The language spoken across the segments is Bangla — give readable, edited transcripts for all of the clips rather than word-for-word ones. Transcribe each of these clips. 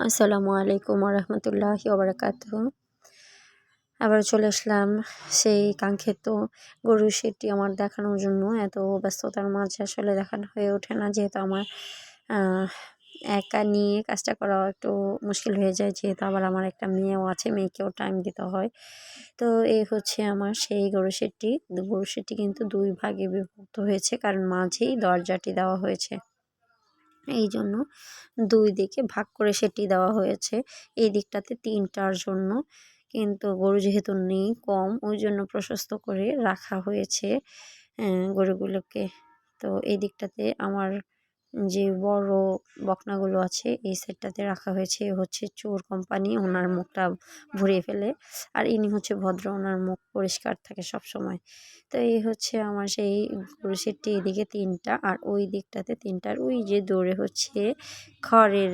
আসসালামু আলাইকুম ওরহমতুল্লাহি ওবারাকাতুহু। আবার চলে আসলাম সেই কাঙ্ক্ষিত গরুর শেডটি আমার দেখানোর জন্য। এত ব্যস্ততার মাঝে আসলে দেখানো হয়ে ওঠে না, যেহেতু আমার আহ, একা নিয়ে কাজটা করা একটু মুশকিল হয়ে যায়, যেহেতু আবার আমার একটা মেয়েও আছে, মেয়েকেও টাইম দিতে হয়। তো এই হচ্ছে আমার সেই গরুর শেডটি। গরুর শেডটি কিন্তু দুই ভাগে বিভক্ত হয়েছে, কারণ মাঝেই দরজাটি দেওয়া হয়েছে, এই জন্য দুই দিকে ভাগ করে সেটি দেওয়া হয়েছে। এই দিকটাতে ৩টার জন্য, কিন্তু গরু যেহেতু নেই, কম, ওই জন্য প্রশস্ত করে রাখা হয়েছে গরুগুলোকে। তো এই দিকটাতে আমার যে বড় বকনাগুলো আছে এই সেটটাতে রাখা হয়েছে। হচ্ছে চোর কোম্পানি, ওনার মুখটা ভরিয়ে ফেলে, আর ইনি হচ্ছে ভদ্র, ওনার মুখ পরিষ্কার থাকে সব সময়। তো এই হচ্ছে আমার সেই গরু সেটটি। এদিকে ৩টা আর ওই দিকটাতে ৩টার ওই যে দৌড়ে হচ্ছে খড়ের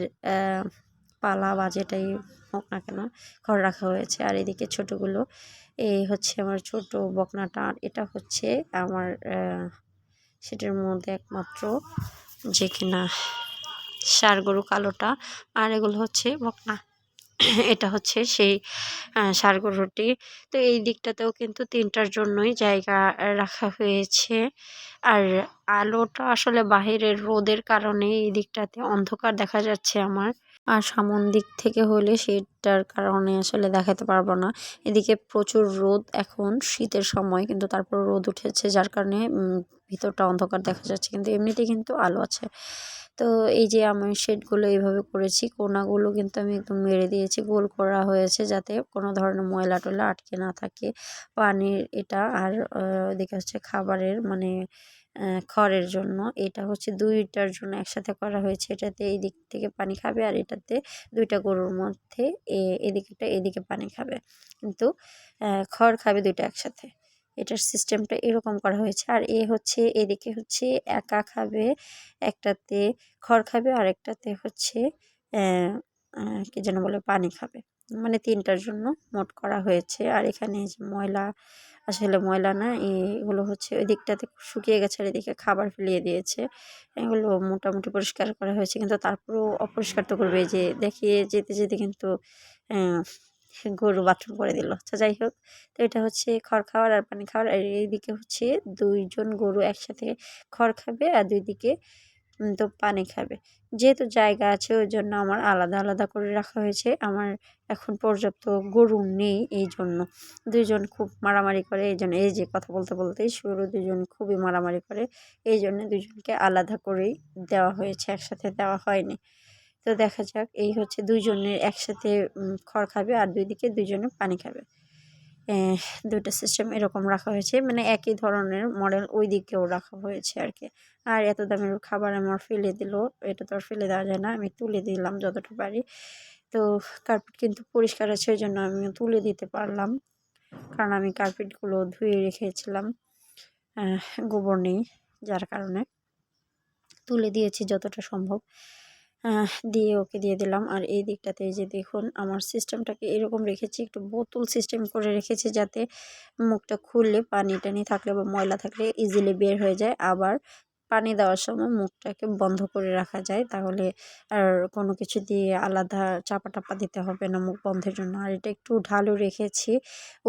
পালা বা যেটাই হোক না কেন, খড় রাখা হয়েছে। আর এদিকে ছোটগুলো, এই হচ্ছে আমার ছোট বকনাটা, আর এটা হচ্ছে আমার সেটার মধ্যে একমাত্র যে কিনা ষাঁড় গরু কালোটা, আর এগুলো হচ্ছে বকনা। এটা হচ্ছে সেই ষাঁড় গরুটি। তো এই দিকটাতেও কিন্তু ৩টার জন্যই জায়গা রাখা হয়েছে। আর আলোটা আসলে বাহিরের রোদের কারণে এই দিকটাতে অন্ধকার দেখা যাচ্ছে আমার, আর সামন দিক থেকে হলে সেটার কারণে আসলে দেখাতে পারবো না। এদিকে প্রচুর রোদ, এখন শীতের সময়, কিন্তু তারপর রোদ উঠেছে, যার কারণে ভিতরটা অন্ধকার দেখা যাচ্ছে, কিন্তু এমনিতে কিন্তু আলো আছে। তো এই যে আমি শেডগুলো এইভাবে করেছি, কোনাগুলো কিন্তু আমি একদম মেরে দিয়েছি, গোল করা হয়েছে যাতে কোনো ধরনের ময়লা টয়লা আটকে না থাকে। পানির এটা, আর ওদিকে হচ্ছে খাবারের মানে খড়ের জন্য। এটা হচ্ছে দুইটার জন্য একসাথে করা হয়েছে। এটাতে এই দিক থেকে পানি খাবে, আর এটাতে দুইটা গরুর মধ্যে এদিকেটা এদিকে পানি খাবে, কিন্তু খড় খাবে দুইটা একসাথে। এটার সিস্টেমটা এরকম করা হয়েছে। আর হচ্ছে এদিকে হচ্ছে একা খাবে, একটাতে খড় খাবে, আর একটাতে হচ্ছে কি যেন বলে পানি খাবে, মানে ৩টার জন্য মোট করা হয়েছে। আর এখানে যে ময়লা, আসলে ময়লা না, এগুলো হচ্ছে ওই দিকটাতে শুকিয়ে গেছে, আর এদিকে খাবার ফেলিয়ে দিয়েছে। এগুলো মোটামুটি পরিষ্কার করা হয়েছে, কিন্তু তারপরেও অপরিষ্কার তো করবে। যে দেখিয়ে যেতে যেতে কিন্তু গরু বাথরুম করে দিল। তো যাই হোক, তো এটা হচ্ছে খড় খাওয়ার আর পানি খাওয়ার। আর এইদিকে হচ্ছে দুইজন গরু একসাথে খড় খাবে, আর দুই দিকে তো পানি খাবে। যেহেতু জায়গা আছে, ওই জন্য আমার আলাদা আলাদা করে রাখা হয়েছে। আমার এখন পর্যাপ্ত গরু নেই, এই জন্য দুইজন খুব মারামারি করে। এই জন্য এই যে কথা বলতে বলতেই শুরু, দুজন খুবই মারামারি করে, এই জন্য দুজনকে আলাদা করেই দেওয়া হয়েছে, একসাথে দেওয়া হয়নি। তো দেখা যাক, এই হচ্ছে দুইজনের একসাথে খড় খাবে, আর দুই দিকে দুইজনে পানি খাবে। দুইটা সিস্টেম এরকম রাখা হয়েছে, মানে একই ধরনের মডেল ওই দিকেও রাখা হয়েছে আর কি। আর এত দামের খাবার আমার ফেলে দিল, এটা তো আর ফেলে দেওয়া যায় না, আমি তুলে দিলাম যতটা পারি। তো কার্পেট কিন্তু পরিষ্কার আছে, ওই জন্য আমি তুলে দিতে পারলাম, কারণ আমি কার্পেটগুলো ধুয়ে রেখেছিলাম, গোবর নেই, যার কারণে তুলে দিয়েছি যতটা সম্ভব। দিয়ে ওকে দিয়ে দিলাম। আর এই দিকটাতে এই যে দেখুন, আমার সিস্টেমটাকে এরকম রেখেছি, একটু বোতল সিস্টেম করে রেখেছি, যাতে মুখটা খুললে পানি টানি থাকলে বা ময়লা থাকলে ইজিলি বের হয়ে যায়। আবার পানি দেওয়ার সময় মুখটাকে বন্ধ করে রাখা যায়, তাহলে আর কোনো কিছু দিয়ে আলাদা চাপা টাপা দিতে হবে না মুখ বন্ধের জন্য। আর এটা একটু ঢালু রেখেছি,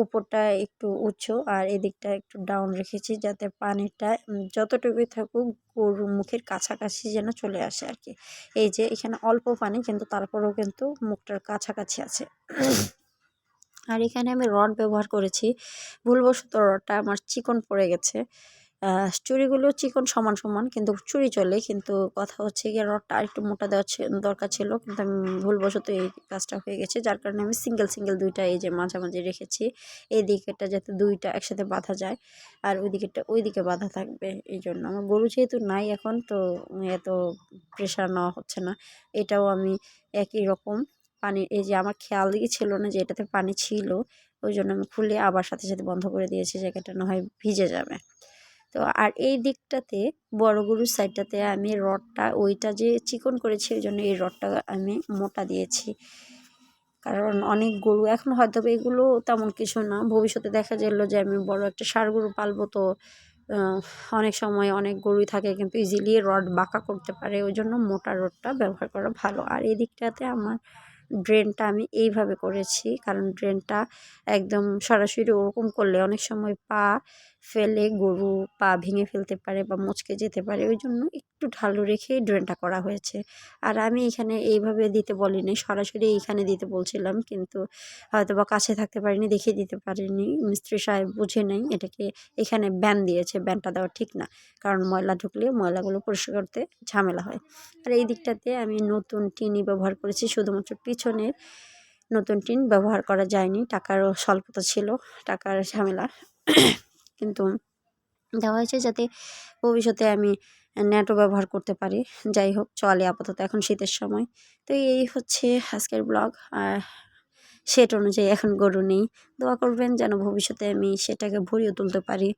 উপরটা একটু উঁচু আর এদিকটা একটু ডাউন রেখেছি, যাতে পানিটা যতটুকুই থাকুক গরুর মুখের কাছাকাছি যেন চলে আসে আর কি। এই যে এখানে অল্প পানি, কিন্তু তারপরেও কিন্তু মুখটার কাছাকাছি আছে। আর এখানে আমি রড ব্যবহার করেছি, ভুলবশত রডটা আমার চিকন পড়ে গেছে। চুড়িগুলো চিকন সমান সমান, কিন্তু চুড়ি চলে, কিন্তু কথা হচ্ছে গিয়ে রডটা আরেকটু মোটা দেওয়া দরকার ছিল, কিন্তু আমি ভুলবশত এই কাজটা হয়ে গেছে, যার কারণে আমি সিঙ্গেল সিঙ্গেল দুইটা এই যে মাঝামাঝি রেখেছি। এই দিকেরটা যাতে দুইটা একসাথে বাঁধা যায়, আর ওই দিকেরটা ওই দিকে বাঁধা থাকবে। এই জন্য আমার গরু যেহেতু নাই এখন, তো এত প্রেশার নেওয়া হচ্ছে না। এটাও আমি একই রকম পানি, এই যে আমার খেয়ালই ছিল না যে এটাতে পানি ছিল, ওই জন্য আমি খুলে আবার সাথে সাথে বন্ধ করে দিয়েছি, জায়গাটা না হয় ভিজে যাবে। তো আর এই দিকটাতে বড় গরুর সাইডটাতে আমি রডটা, ওইটা যে চিকন করেছি, ওই জন্য এই রডটা আমি মোটা দিয়েছি, কারণ অনেক গরু এখন হয়তো এগুলো তেমন কিছু না, ভবিষ্যতে দেখা গেল যে আমি বড় একটা ষাঁড় গরু পালবো, তো আহ, অনেক সময় অনেক গরুই থাকে কিন্তু ইজিলি রড বাঁকা করতে পারে, ওই জন্য মোটা রডটা ব্যবহার করা ভালো। আর এই দিকটাতে আমার ড্রেনটা আমি এইভাবে করেছি, কারণ ড্রেনটা একদম সরাসরি ওরকম করলে অনেক সময় পা ফেলে গরু পা ভেঙে ফেলতে পারে বা মচকে যেতে পারে, ওই জন্য একটু ঢালু রেখেই ড্রেনটা করা হয়েছে। আর আমি এখানে এইভাবে দিতে বলিনি, সরাসরি এইখানে দিতে বলছিলাম, কিন্তু হয়তো বা কাছে থাকতে পারিনি, দেখিয়ে দিতে পারিনি, মিস্ত্রি সাহেব বুঝে নেই এটাকে এখানে ব্যান দিয়েছে। ব্যানটা দেওয়া ঠিক না, কারণ ময়লা ঢুকলে ময়লাগুলো পরিষ্কার করতে ঝামেলা হয়। আর এই দিকটাতে আমি নতুন টিনই ব্যবহার করেছি, শুধুমাত্র পিছনের নতুন টিন ব্যবহার করা যায়নি, টাকারও স্বল্পতা ছিল, টাকার ঝামেলা। কিন্তু দেওয়া হয়েছে যাতে ভবিষ্যতে আমি নেটও ব্যবহার করতে পারি। যাই হোক, চলে আপাতত এখন শীতের সময়। তো এই হচ্ছে আজকের ব্লগ। আর সেট অনুযায়ী এখন গরু নেই, দোয়া করবেন যেন ভবিষ্যতে আমি সেটাকে ভরিয়ে তুলতে পারি।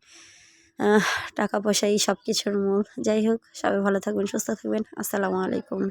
টাকা পয়সাই সব কিছুর মূল। যাই হোক, সবাই ভালো থাকবেন, সুস্থ থাকবেন। আসসালামু আলাইকুম।